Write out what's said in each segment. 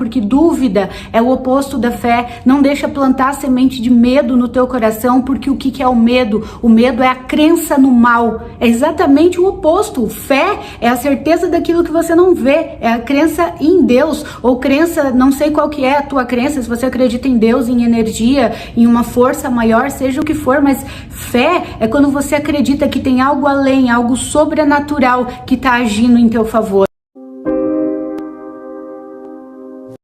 porque dúvida é o oposto da fé. Não deixa plantar a semente de medo no teu coração, porque o que é o medo? O medo é a crença no mal. É exatamente o oposto. Fé é a certeza daquilo que você não vê, é a crença em Deus, ou crença, não sei qual que é a tua crença, se você acredita em Deus, em energia, em uma força maior, seja o que for, mas fé é quando você acredita que tem algo além, algo sobrenatural que está agindo em teu favor.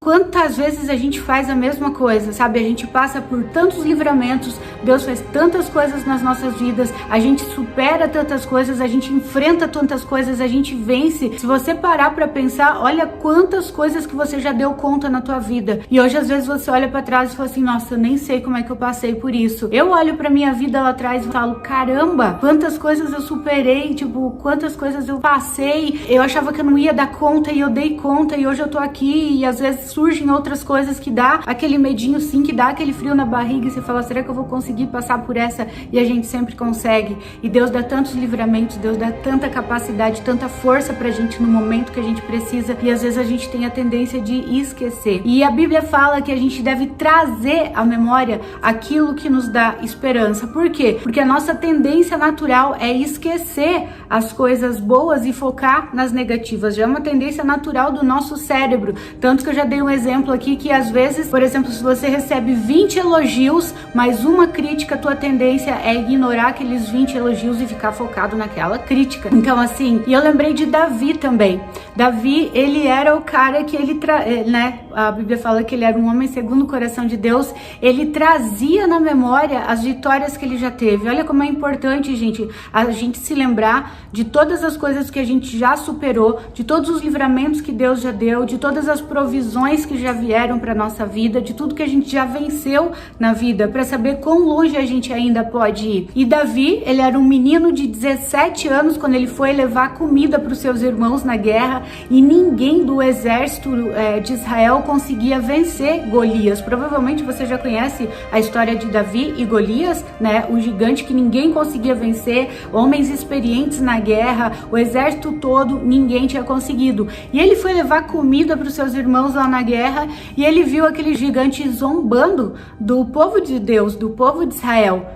Quantas vezes a gente faz a mesma coisa, sabe? A gente passa por tantos livramentos, Deus faz tantas coisas nas nossas vidas, a gente supera tantas coisas, a gente enfrenta tantas coisas, a gente vence. Se você parar pra pensar, olha quantas coisas que você já deu conta na tua vida. E hoje, às vezes, você olha pra trás e fala assim, nossa, eu nem sei como é que eu passei por isso. Eu olho pra minha vida lá atrás e falo, caramba, quantas coisas eu superei, tipo, quantas coisas eu passei. Eu achava que eu não ia dar conta e eu dei conta e hoje eu tô aqui e às vezes surgem outras coisas que dá aquele medinho sim, que dá aquele frio na barriga e você fala, será que eu vou conseguir passar por essa? E a gente sempre consegue. E Deus dá tantos livramentos, Deus dá tanta capacidade, tanta força pra gente no momento que a gente precisa e às vezes a gente tem a tendência de esquecer. E a Bíblia fala que a gente deve trazer à memória aquilo que nos dá esperança. Por quê? Porque a nossa tendência natural é esquecer as coisas boas e focar nas negativas. Já é uma tendência natural do nosso cérebro. Tanto que eu já dei um exemplo aqui que às vezes, por exemplo, se você recebe 20 elogios, mais uma crítica, tua tendência é ignorar aqueles 20 elogios e ficar focado naquela crítica. Então assim, e eu lembrei de Davi também. Davi, ele era o cara que a Bíblia fala que ele era um homem segundo o coração de Deus, ele trazia na memória as vitórias que ele já teve. Olha como é importante, gente, a gente se lembrar de todas as coisas que a gente já superou, de todos os livramentos que Deus já deu, de todas as provisões que já vieram para nossa vida, de tudo que a gente já venceu na vida, para saber quão longe a gente ainda pode ir. E Davi, ele era um menino de 17 anos quando ele foi levar comida para os seus irmãos na guerra e ninguém do exército de Israel conseguia vencer Golias. Provavelmente você já conhece a história de Davi e Golias, né? O gigante que ninguém conseguia vencer, homens experientes na guerra, o exército todo, ninguém tinha conseguido. E ele foi levar comida para os seus irmãos lá na guerra e ele viu aquele gigante zombando do povo de Deus, do povo de Israel.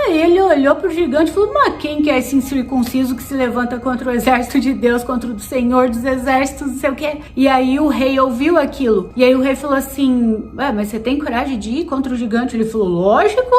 Aí ele olhou pro gigante e falou, mas quem que é esse incircunciso que se levanta contra o exército de Deus, contra o Senhor dos exércitos, não sei o quê. E aí o rei ouviu aquilo. E aí o rei falou assim, mas você tem coragem de ir contra o gigante? Ele falou, lógico,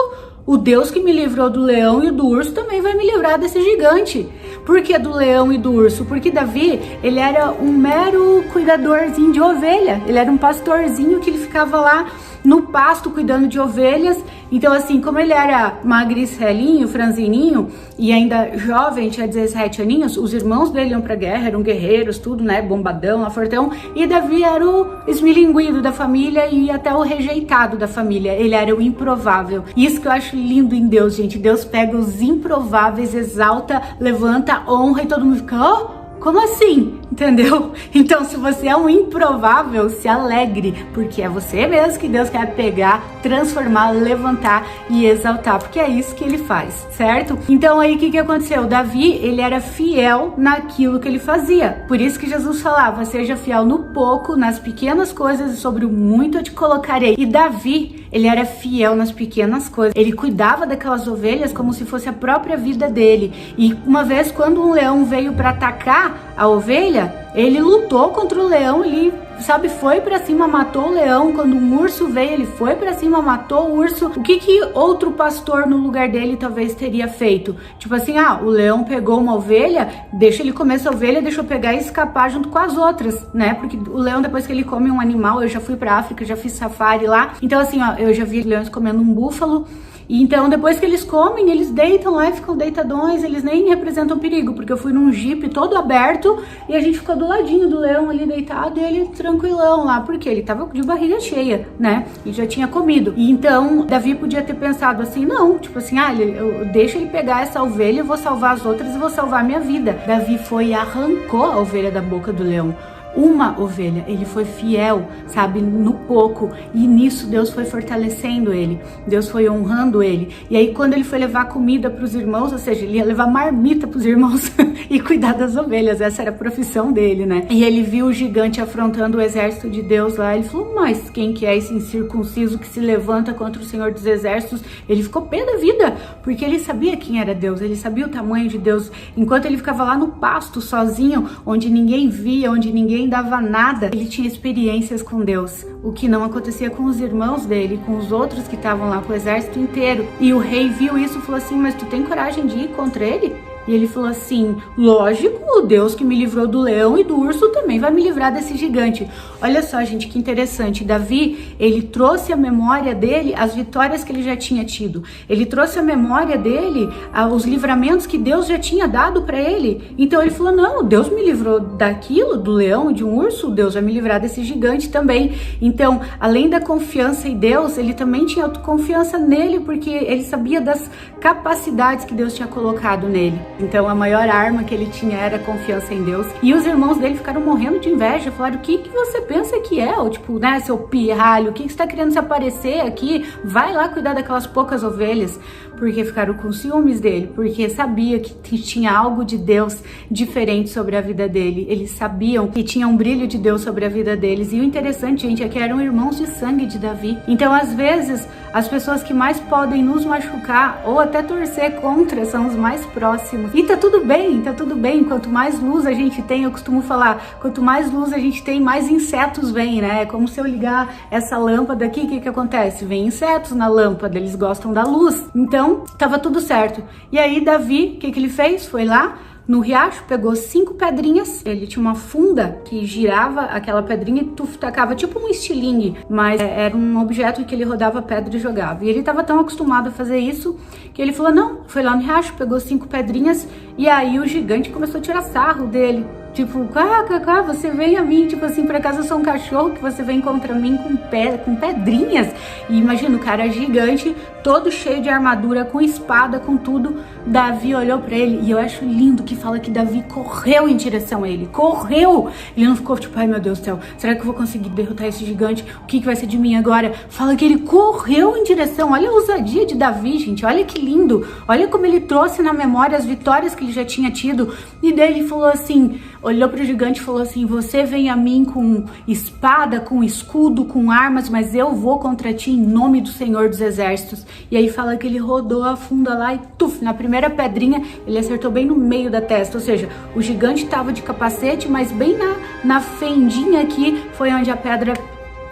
o Deus que me livrou do leão e do urso também vai me livrar desse gigante. Por que do leão e do urso? Porque Davi, ele era um mero cuidadorzinho de ovelha. Ele era um pastorzinho que ele ficava lá no pasto cuidando de ovelhas. Então assim, como ele era magricelinho, franzininho e ainda jovem, tinha 17 aninhos, os irmãos dele iam pra guerra, eram guerreiros, tudo, né, bombadão, lá fortão, e Davi era o esmilinguido da família e até o rejeitado da família. Ele era o improvável. Isso que eu acho lindo em Deus, gente. Deus pega os improváveis, exalta, levanta, honra e todo mundo fica, como assim? Entendeu? Então, se você é um improvável, se alegre, porque é você mesmo que Deus quer pegar, transformar, levantar e exaltar, porque é isso que ele faz, certo? Então, aí, o que aconteceu? Davi, ele era fiel naquilo que ele fazia. Por isso que Jesus falava, seja fiel no pouco, nas pequenas coisas, e sobre o muito eu te colocarei. E Davi, ele era fiel nas pequenas coisas. Ele cuidava daquelas ovelhas como se fosse a própria vida dele. E uma vez, quando um leão veio para atacar a ovelha, ele lutou contra o leão, ele, foi pra cima, matou o leão. Quando um urso veio, ele foi pra cima, matou o urso. O que outro pastor no lugar dele talvez teria feito? Tipo assim, o leão pegou uma ovelha, deixa ele comer essa ovelha, deixa eu pegar e escapar junto com as outras, né? Porque o leão, depois que ele come um animal, eu já fui pra África, já fiz safari lá. Então assim, eu já vi leões comendo um búfalo. E então, depois que eles comem, eles deitam lá e ficam deitadões, eles nem representam perigo, porque eu fui num jipe todo aberto e a gente ficou do ladinho do leão ali deitado e ele tranquilão lá, porque ele tava de barriga cheia, né? E já tinha comido. E então, Davi podia ter pensado assim, não, tipo assim, deixa ele pegar essa ovelha, eu vou salvar as outras e vou salvar a minha vida. Davi foi e arrancou a ovelha da boca do leão. uma ovelha, ele foi fiel, sabe, no pouco, e nisso Deus foi fortalecendo ele, Deus foi honrando ele. E aí quando ele foi levar comida para os irmãos, ou seja, ele ia levar marmita para os irmãos e cuidar das ovelhas, essa era a profissão dele, né? E ele viu o gigante afrontando o exército de Deus lá, ele falou, mas quem que é esse incircunciso que se levanta contra o Senhor dos Exércitos? Ele ficou pé da vida, porque ele sabia quem era Deus, ele sabia o tamanho de Deus. Enquanto ele ficava lá no pasto sozinho, onde ninguém via, onde ninguém dava nada, ele tinha experiências com Deus, o que não acontecia com os irmãos dele, com os outros que estavam lá, com o exército inteiro. E o rei viu isso e falou assim, mas tu tem coragem de ir contra ele? E ele falou assim, lógico, o Deus que me livrou do leão e do urso também vai me livrar desse gigante. Olha só, gente, que interessante. Davi, ele trouxe à memória dele as vitórias que ele já tinha tido. Ele trouxe à memória dele os livramentos que Deus já tinha dado para ele. Então ele falou, não, Deus me livrou daquilo, do leão e de um urso, Deus vai me livrar desse gigante também. Então, além da confiança em Deus, ele também tinha autoconfiança nele, porque ele sabia das capacidades que Deus tinha colocado nele. Então a maior arma que ele tinha era a confiança em Deus. E os irmãos dele ficaram morrendo de inveja, falaram, o que você pensa que é? Ou tipo, né, seu pirralho, o que você tá querendo se aparecer aqui? Vai lá cuidar daquelas poucas ovelhas. Porque ficaram com ciúmes dele, porque sabia que tinha algo de Deus diferente sobre a vida dele. Eles sabiam que tinha um brilho de Deus sobre a vida deles. E o interessante, gente, é que eram irmãos de sangue de Davi. Então, às vezes, as pessoas que mais podem nos machucar ou até torcer contra são os mais próximos. E tá tudo bem, tá tudo bem. Quanto mais luz a gente tem, eu costumo falar, quanto mais luz a gente tem, mais insetos vêm, né? É como se eu ligar essa lâmpada aqui, o que acontece? Vem insetos na lâmpada, eles gostam da luz. Então, tava tudo certo. E aí, Davi, o que ele fez? Foi lá no riacho, pegou 5 pedrinhas, ele tinha uma funda que girava aquela pedrinha e tu tacava tipo um estilingue, mas era um objeto que ele rodava a pedra e jogava. E ele tava tão acostumado a fazer isso que ele falou, não, foi lá no riacho, pegou 5 pedrinhas e aí o gigante começou a tirar sarro dele. Tipo, você vem a mim, tipo assim, por acaso eu sou um cachorro que você vem contra mim com pedrinhas? E imagina, o cara gigante, todo cheio de armadura, com espada, com tudo. Davi olhou pra ele e eu acho lindo que fala que Davi correu em direção a ele. Correu! Ele não ficou tipo, ai meu Deus do céu, será que eu vou conseguir derrotar esse gigante? O que vai ser de mim agora? Fala que ele correu em direção, olha a ousadia de Davi, gente, olha que lindo. Olha como ele trouxe na memória as vitórias que ele já tinha tido. E daí ele falou assim, olhou para o gigante e falou assim, você vem a mim com espada, com escudo, com armas, mas eu vou contra ti em nome do Senhor dos Exércitos. E aí fala que ele rodou a funda lá e tuf, na primeira pedrinha ele acertou bem no meio da testa, ou seja, o gigante estava de capacete, mas bem na fendinha aqui foi onde a pedra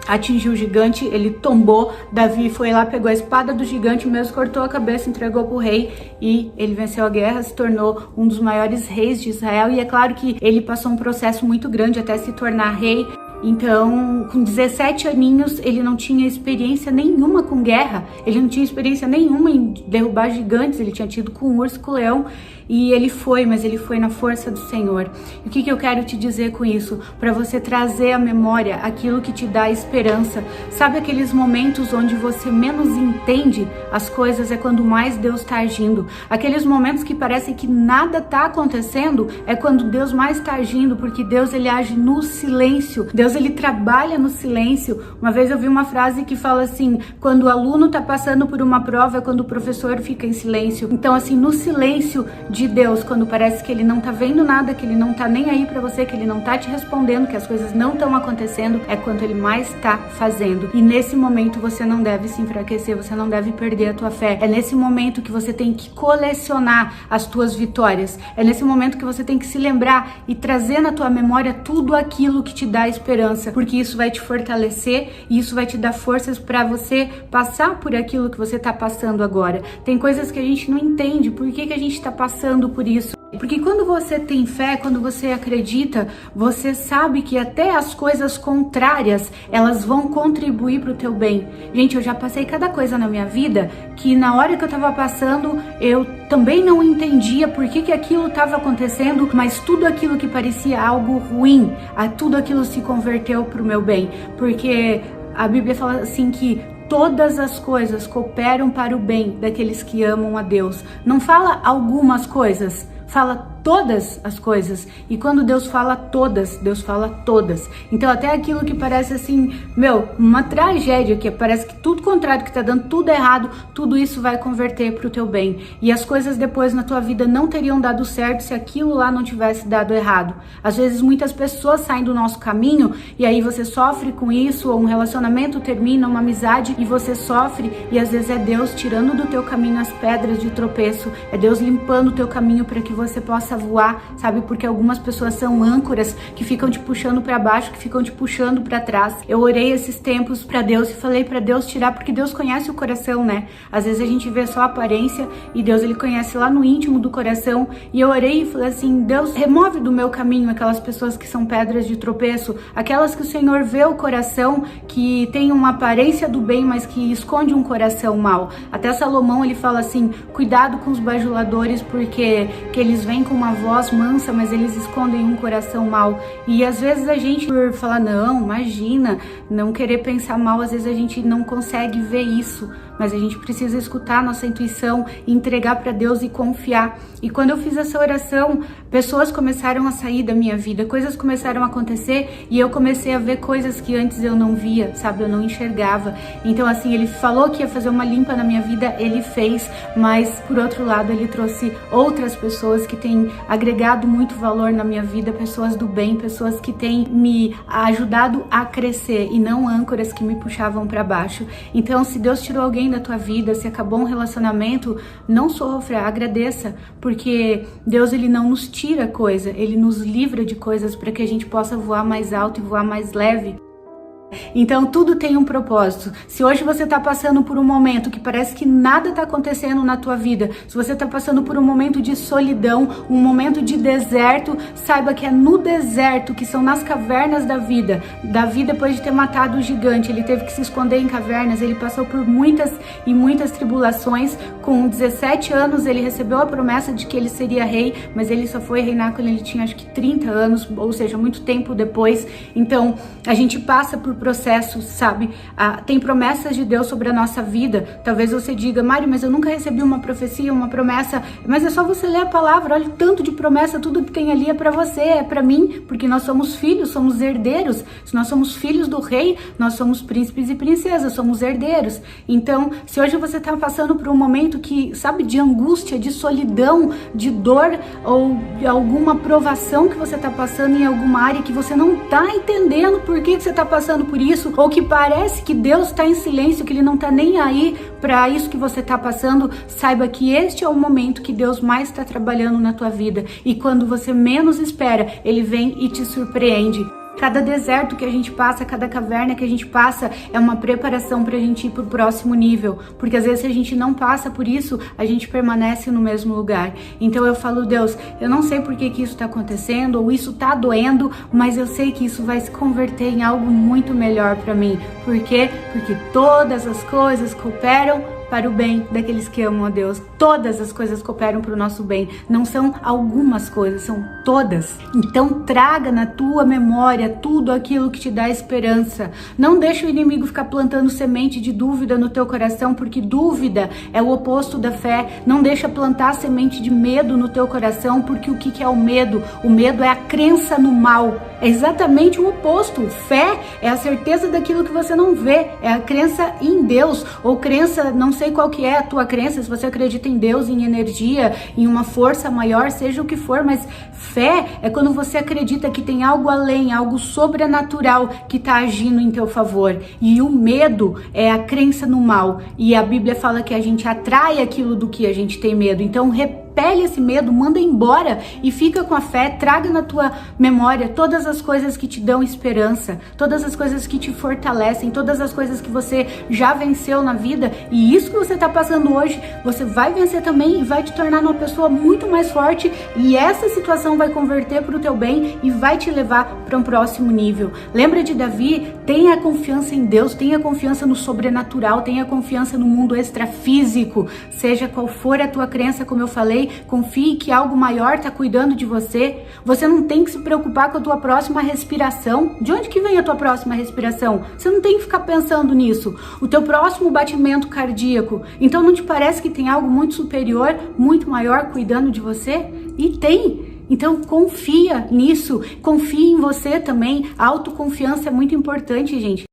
atingiu o gigante, ele tombou. Davi foi lá, pegou a espada do gigante mesmo, cortou a cabeça, entregou pro rei e ele venceu a guerra, se tornou um dos maiores reis de Israel. E é claro que ele passou um processo muito grande até se tornar rei. Então, com 17 aninhos, ele não tinha experiência nenhuma com guerra, ele não tinha experiência nenhuma em derrubar gigantes, ele tinha tido com o urso, com o leão, e ele foi, mas ele foi na força do Senhor. E o que eu quero te dizer com isso? Para você trazer à memória aquilo que te dá esperança. Sabe aqueles momentos onde você menos entende as coisas, é quando mais Deus está agindo. Aqueles momentos que parece que nada está acontecendo, é quando Deus mais está agindo, porque Deus, ele age no silêncio. Deus, ele trabalha no silêncio. Uma vez eu vi uma frase que fala assim, quando o aluno está passando por uma prova, é quando o professor fica em silêncio. Então, assim, no silêncio de Deus, quando parece que ele não tá vendo nada, que ele não tá nem aí pra você, que ele não tá te respondendo, que as coisas não estão acontecendo, é quando ele mais tá fazendo. E nesse momento você não deve se enfraquecer, você não deve perder a tua fé. É nesse momento que você tem que colecionar as tuas vitórias. É nesse momento que você tem que se lembrar e trazer na tua memória tudo aquilo que te dá esperança, porque isso vai te fortalecer e isso vai te dar forças para você passar por aquilo que você tá passando agora. Tem coisas que a gente não entende, por que a gente tá passando por isso. Porque quando você tem fé, quando você acredita, você sabe que até as coisas contrárias, elas vão contribuir para o teu bem. Gente, eu já passei cada coisa na minha vida que na hora que eu tava passando, eu também não entendia por que aquilo estava acontecendo, mas tudo aquilo que parecia algo ruim, tudo aquilo se converteu para o meu bem. Porque a Bíblia fala assim que todas as coisas cooperam para o bem daqueles que amam a Deus. Não fala algumas coisas, fala todas as coisas. E quando Deus fala todas, Deus fala todas. Então até aquilo que parece assim, uma tragédia, que parece que tudo contrário, que tá dando tudo errado, tudo isso vai converter pro teu bem. E as coisas depois na tua vida não teriam dado certo se aquilo lá não tivesse dado errado. Às vezes muitas pessoas saem do nosso caminho e aí você sofre com isso, ou um relacionamento termina, uma amizade, e você sofre, e às vezes é Deus tirando do teu caminho as pedras de tropeço, é Deus limpando o teu caminho para que você possa voar, sabe? Porque algumas pessoas são âncoras que ficam te puxando para baixo, que ficam te puxando para trás. Eu orei esses tempos para Deus e falei para Deus tirar, porque Deus conhece o coração, né? Às vezes a gente vê só a aparência e Deus, ele conhece lá no íntimo do coração. E eu orei e falei assim: Deus, remove do meu caminho aquelas pessoas que são pedras de tropeço, aquelas que o Senhor vê o coração, que tem uma aparência do bem, mas que esconde um coração mau. Até Salomão, ele fala assim: cuidado com os bajuladores, porque que eles vêm com uma voz mansa, mas eles escondem um coração mau. E às vezes a gente, por falar, não, imagina, não querer pensar mal, às vezes a gente não consegue ver isso, mas a gente precisa escutar a nossa intuição, entregar para Deus e confiar. E quando eu fiz essa oração, pessoas começaram a sair da minha vida, coisas começaram a acontecer, e eu comecei a ver coisas que antes eu não via, sabe? Eu não enxergava. Então assim, ele falou que ia fazer uma limpa na minha vida, ele fez, mas por outro lado, ele trouxe outras pessoas que têm agregado muito valor na minha vida, pessoas do bem, pessoas que têm me ajudado a crescer e não âncoras que me puxavam para baixo. Então, se Deus tirou alguém da tua vida, se acabou um relacionamento, não sofra, agradeça, porque Deus, ele não nos tira coisa, ele nos livra de coisas para que a gente possa voar mais alto e voar mais leve. Então tudo tem um propósito. Se hoje você está passando por um momento que parece que nada está acontecendo na tua vida, se você está passando por um momento de solidão, um momento de deserto, saiba que é no deserto, que são nas cavernas da vida. Davi, depois de ter matado o gigante, ele teve que se esconder em cavernas, ele passou por muitas e muitas tribulações. Com 17 anos ele recebeu a promessa de que ele seria rei, mas ele só foi reinar quando ele tinha acho que 30 anos, ou seja, muito tempo depois. Então a gente passa por processos, sabe? Tem promessas de Deus sobre a nossa vida. Talvez você diga: Mari, mas eu nunca recebi uma profecia, uma promessa. Mas é só você ler a palavra, olha o tanto de promessa, tudo que tem ali é para você, é para mim, porque nós somos filhos, somos herdeiros. Se nós somos filhos do rei, nós somos príncipes e princesas, somos herdeiros. Então, se hoje você está passando por um momento que, sabe, de angústia, de solidão, de dor, ou de alguma provação que você está passando em alguma área que você não está entendendo por que você está passando por isso, ou que parece que Deus está em silêncio, que ele não está nem aí para isso que você está passando, saiba que este é o momento que Deus mais está trabalhando na tua vida, e quando você menos espera, ele vem e te surpreende. Cada deserto que a gente passa, cada caverna que a gente passa é uma preparação para a gente ir para o próximo nível, porque às vezes se a gente não passa por isso, a gente permanece no mesmo lugar. Então eu falo: Deus, eu não sei por que isso está acontecendo, ou isso está doendo, mas eu sei que isso vai se converter em algo muito melhor para mim. Por quê? Porque todas as coisas cooperam para o bem daqueles que amam a Deus. Todas as coisas cooperam para o nosso bem. Não são algumas coisas, são todas. Então traga na tua memória tudo aquilo que te dá esperança. Não deixa o inimigo ficar plantando semente de dúvida no teu coração, porque dúvida é o oposto da fé. Não deixa plantar semente de medo no teu coração, porque o que é o medo? O medo é a crença no mal. É exatamente o oposto. Fé é a certeza daquilo que você não vê. É a crença em Deus, ou crença, não sei qual que é a tua crença, se você acredita em Deus, em energia, em uma força maior, seja o que for, mas fé é quando você acredita que tem algo além, algo sobrenatural que está agindo em teu favor. E o medo é a crença no mal. E a Bíblia fala que a gente atrai aquilo do que a gente tem medo. Então repele esse medo, manda embora e fica com a fé. Traga na tua memória todas as coisas que te dão esperança, todas as coisas que te fortalecem, todas as coisas que você já venceu na vida, e isso que você está passando hoje, você vai vencer também e vai te tornar uma pessoa muito mais forte, e essa situação vai converter para o teu bem e vai te levar para um próximo nível. Lembra de Davi? Tenha confiança em Deus, tenha confiança no sobrenatural, tenha confiança no mundo extrafísico, seja qual for a tua crença, como eu falei, confie que algo maior está cuidando de você. Você não tem que se preocupar com a tua próxima respiração. De onde que vem a tua próxima respiração? Você não tem que ficar pensando nisso. O teu próximo batimento cardíaco. Então não te parece que tem algo muito superior, muito maior cuidando de você? E tem. Então confia nisso, confia em você também. A autoconfiança é muito importante, gente.